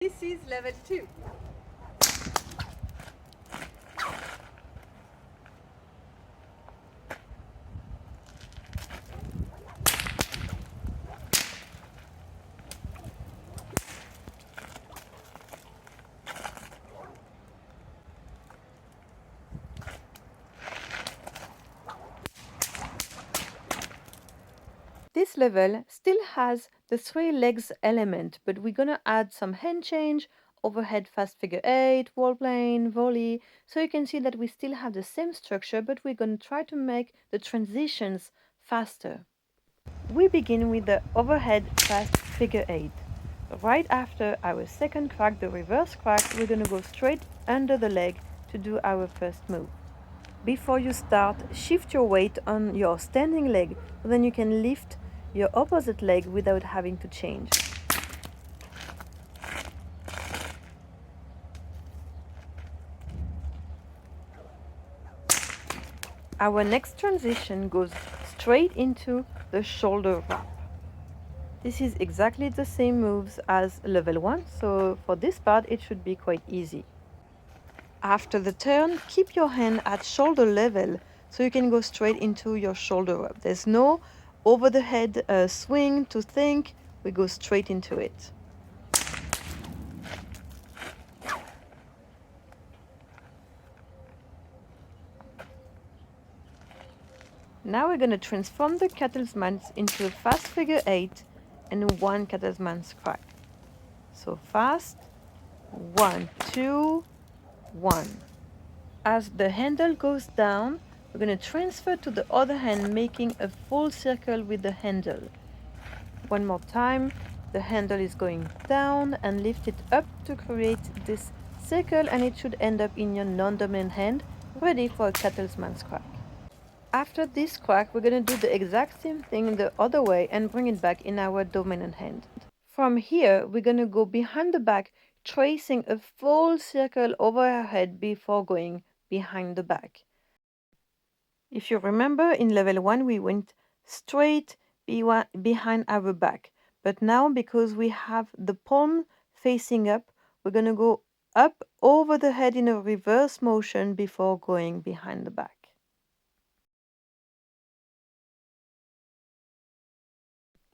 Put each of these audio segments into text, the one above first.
This is level 2. This level still has the 3 legs element, but we're gonna add some hand change, overhead fast figure 8, wall plane, volley. So you can see that we still have the same structure, but we're gonna try to make the transitions faster. We begin with the overhead fast figure 8. Right after our second crack, the reverse crack, we're gonna go straight under the leg to do our first move. Before you start, shift your weight on your standing leg so then you can lift your opposite leg without having to change. Our next transition goes straight into the shoulder wrap. This is exactly the same moves as level 1, so for this part it should be quite easy. After the turn, keep your hand at shoulder level so you can go straight into your shoulder wrap. There's no over the head swing to think, we go straight into it. Now we're going to transform the Cattleman's into a fast figure 8 and 1 Cattleman's crack. So fast, 1, 2, 1. As the handle goes down, we're going to transfer to the other hand, making a full circle with the handle. One more time, the handle is going down and lift it up to create this circle, and it should end up in your non-dominant hand, ready for a Cattleman's crack. After this crack, we're going to do the exact same thing the other way and bring it back in our dominant hand. From here, we're going to go behind the back, tracing a full circle over our head before going behind the back. If you remember, in level 1, we went straight behind our back. But now, because we have the palm facing up, we're going to go up over the head in a reverse motion before going behind the back.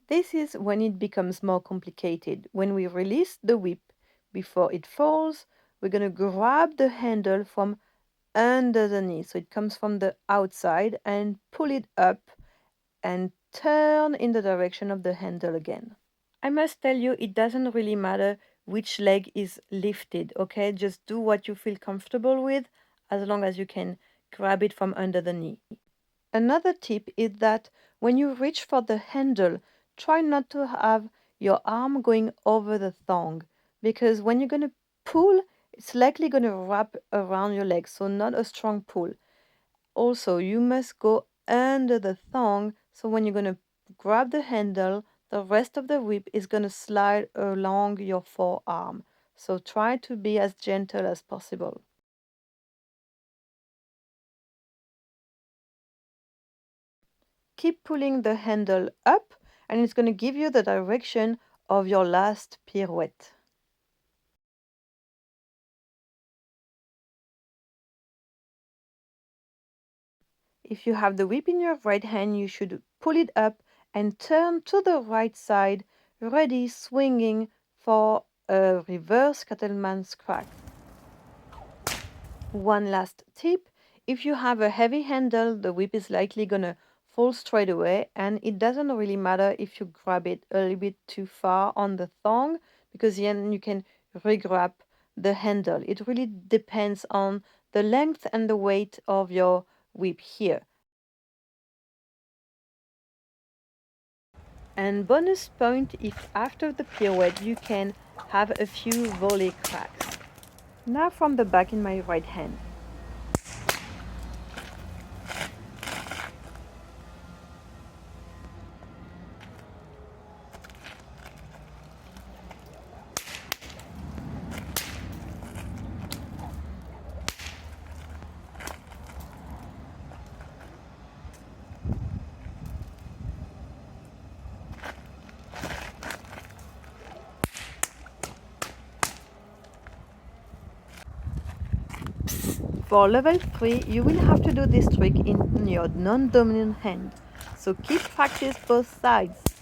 This is when it becomes more complicated. When we release the whip before it falls, we're going to grab the handle from under the knee. So it comes from the outside and pull it up and turn in the direction of the handle again. I must tell you, it doesn't really matter which leg is lifted, okay? Just do what you feel comfortable with as long as you can grab it from under the knee. Another tip is that when you reach for the handle, try not to have your arm going over the thong, because when you're going to pull, it's likely going to wrap around your leg, so not a strong pull. Also, you must go under the thong, so when you're going to grab the handle, the rest of the whip is going to slide along your forearm. So try to be as gentle as possible. Keep pulling the handle up, and it's going to give you the direction of your last pirouette. If you have the whip in your right hand, you should pull it up and turn to the right side, ready swinging for a reverse cattleman's crack. One last tip, if you have a heavy handle, the whip is likely gonna fall straight away, and it doesn't really matter if you grab it a little bit too far on the thong, because then you can re-grab the handle. It really depends on the length and the weight of your whip here. And bonus point if after the pirouette you can have a few volley cracks. Now from the back in my right hand. For level 3, you will have to do this trick in your non-dominant hand, so keep practice both sides.